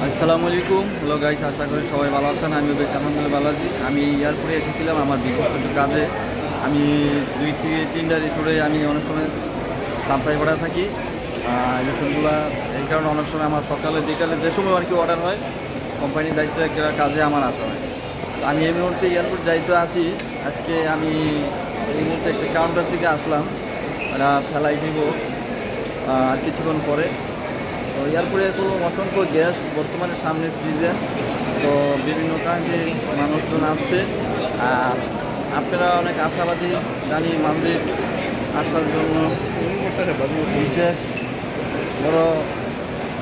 আসসালামু আলাইকুম। Hello guys, আশা করি সবাই ভালো আছেন। আমি বেশ আলহামদুলিল্লাহ ভালো আছি। আমি এয়ারপোর্টে এসেছিলাম আমার বিশেষ কিছু কাজে। আমি 2 থেকে 3টা রিসোর্টে আমি অনেক সময় সাপ্লাই করা থাকি রিসোর্টগুলো। এই কারণে অনেক সময় আমার সকালে বিকালে যে সময় আর কি অর্ডার হয় কোম্পানির দায়িত্বে কাজে আমার আসা হয়। তো আমি এই মুহূর্তে এয়ারপোর্ট দায়িত্ব আছি। আজকে আমি এই মুহূর্তে একটা কাউন্টার থেকে আসলাম, ওরা ফেলাই দিব আর কিছুক্ষণ পরে। তো এয়ারপোর্টে কোনো অসংখ্য গেস্ট, বর্তমানে সামনে সিজন, তো বিভিন্ন কান্ট্রি মানুষজন আসছে। আর আপনারা অনেক আশাবাদী জানি মালদ্বীপ আসার জন্য বিশেষ বড়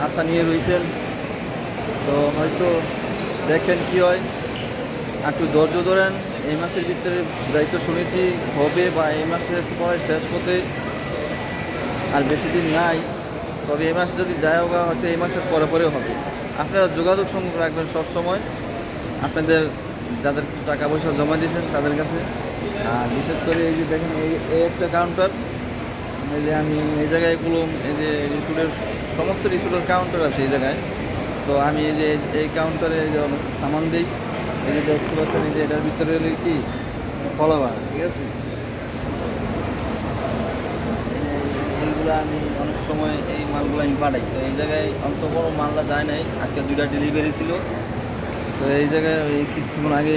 আশা নিয়ে রয়েছেন। তো হয়তো দেখেন কি হয়, একটু ধৈর্য ধরেন। এই মাসের ভিতরে দায়িত্ব শুনেছি হবে, বা এই মাসের পরে শেষ পথে আর বেশি দিন নাই। তবে এই মাস যদি যায় হোক, হয়তো এই মাসের পরে পরেও হবে। আপনারা যোগাযোগ সংযোগ রাখবেন সবসময় আপনাদের যাদের টাকা পয়সা জমা দিয়েছেন তাদের কাছে। আর বিশেষ করে এই যে দেখেন, এই একটা কাউন্টার, এই যে আমি এই জায়গায় এগুলো, এই যে রিসোর্টের সমস্ত রিসোর্টের কাউন্টার আছে এই জায়গায়। তো আমি এই যে এই কাউন্টারে যে সামান দিই, এই যে দেখতে পাচ্ছেন, এই যে এটার ভিতরে কি ফলাবার, ঠিক আছে। এইগুলো আমি অনেক সময় এই মালগুলো আমি পাঠাই। তো এই জায়গায় অত বড় মালটা যায় নাই, আজকে 2টা ডেলিভারি ছিল। তো এই জায়গায় এই কিছুক্ষণ আগে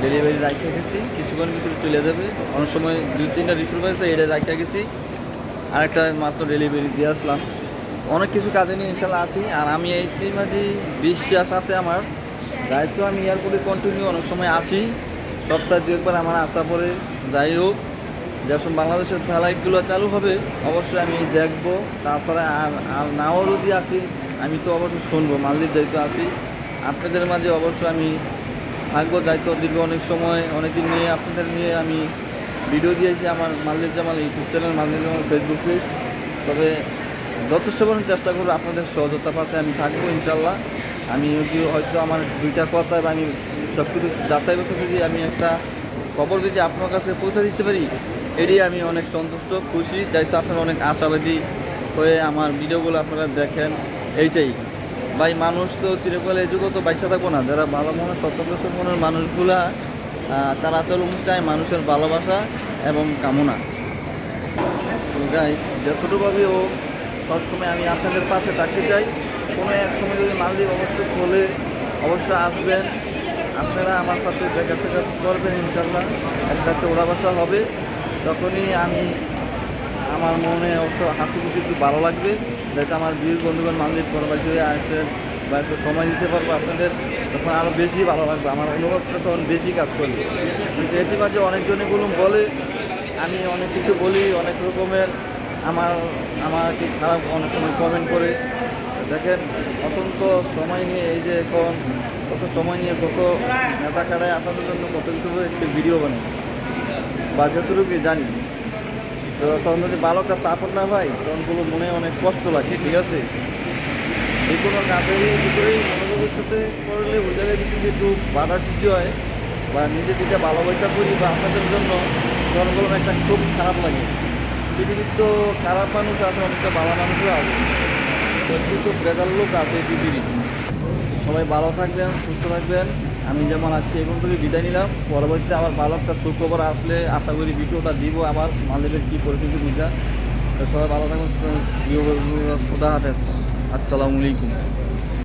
ডেলিভারি রাখতে গেছি, কিছুক্ষণ ভিতরে চলে যাবে। অনেক সময় 2-3টা রিসোর্ট বাড়িতে এটা রাখতে গেছি, আরেকটা মাত্র ডেলিভারি দিয়ে আসলাম। অনেক কিছু কাজে নিয়ে ইনশাল্লাহ আসি। আর আমি এই মাঝে বিশ্বাস আছে আমার, যেহেতু আমি এয়ারপোর্টে কন্টিনিউ অনেক সময় আসি, সপ্তাহে 2-একবার আমার আসা পরে। যাই হোক, যখন বাংলাদেশের ফ্লাইটগুলো চালু হবে অবশ্যই আমি দেখব। তারপরে আর আর নাও যদি আসি, আমি তো অবশ্যই শুনবো। মালদ্বীপ দায়িত্ব আসি, আপনাদের মাঝে অবশ্যই আমি থাকবো। দায়িত্ব দীর্ঘ অনেক সময় অনেকদিন নিয়ে আপনাদের নিয়ে আমি ভিডিও দিয়েছি আমার মালদ্বীপ জামাল ইউটিউব চ্যানেল, মালদ্বীপ জামাল ফেসবুক পেজ। তবে যথেষ্ট পরিমাণ চেষ্টা করবো, আপনাদের সহযোগিতার পাশে আমি থাকবো ইনশাল্লাহ। আমি যদি হয়তো আমার 2টা কথা, বা আমি সব কিছু যাচাই বাছাই যদি আমি একটা খবর যদি আপনার কাছে পৌঁছে দিতে পারি, এটি আমি অনেক সন্তুষ্ট, খুশি। যেহেতু আপনারা অনেক আশাবাদী হয়ে আমার ভিডিওগুলো আপনারা দেখেন, এইটাই ভাই। মানুষ তো চিরকালে এই যুগে তো বাইচা থাকবো না। যারা ভালো মনের সত্যদর্শ মনের মানুষগুলা, তারা আসলে চায় মানুষের ভালোবাসা এবং কামনা। তো গাই যতটুকুভাবে ও সবসময় আমি আপনাদের পাশে থাকতে চাই। কোনো এক সময় যদি মালদ্বীপ অবশ্যই খোলে, অবশ্যই আসবেন আপনারা আমার সাথে দেখা সাক্ষাৎ করবেন ইনশাল্লাহ। একসাথে ওরা বাসা হবে, তখনই আমি আমার মনে অত হাসি খুশি একটু ভালো লাগবে। যেটা আমার বীর বন্ধুগণ মালদ্বীপ প্রবাসী হয়ে আসছেন, বা একটু সময় দিতে পারবো আপনাদের, তখন আরও বেশি ভালো লাগবে। আমার অনুভবটা তখন বেশি কাজ করবে। কিন্তু এতে মাঝে অনেকজনই বলে, আমি অনেক কিছু বলি, অনেক রকমের আমাকে খারাপ অনেক সময় কমেন্ট করে। দেখেন, অত্যন্ত সময় নিয়ে, এই যে এখন কত সময় নিয়ে কত নেতা কাটায় আপনাদের জন্য কত কিছু একটি ভিডিও বানাই, বা যতটুকু জানি। তো তখন যদি ভালো একটা সাপোর্ট না পাই, তখন মনে অনেক কষ্ট লাগে, ঠিক আছে। যে কোনো কাজের ভিতরেই মনোযোগের সাথে করলে ওই জায়গায় যদি একটু বাধা সৃষ্টি হয়, বা নিজে যেটা ভালোবাসা করি বা আপনাদের জন্য, তখন একটা খুব খারাপ লাগে। পৃথিবীর তো খারাপ মানুষ আছে, অনেকটা ভালো মানুষও আছে, তো কিছু বেজার লোক আছে এই পৃথিবী। সবাই ভালো থাকবেন, সুস্থ থাকবেন। আমি যেমন আজকে এই পর্যন্ত বিদায় নিলাম। পরবর্তীতে আবার ভালো একটা সুখবর আসলে আশা করি ভিডিওটা দিব আবার মালদ্বীপের কী পরিস্থিতি বুঝা। তো সবাই ভালো থাকবেন, খোদা হাফেজ, আসসালামু আলাইকুম।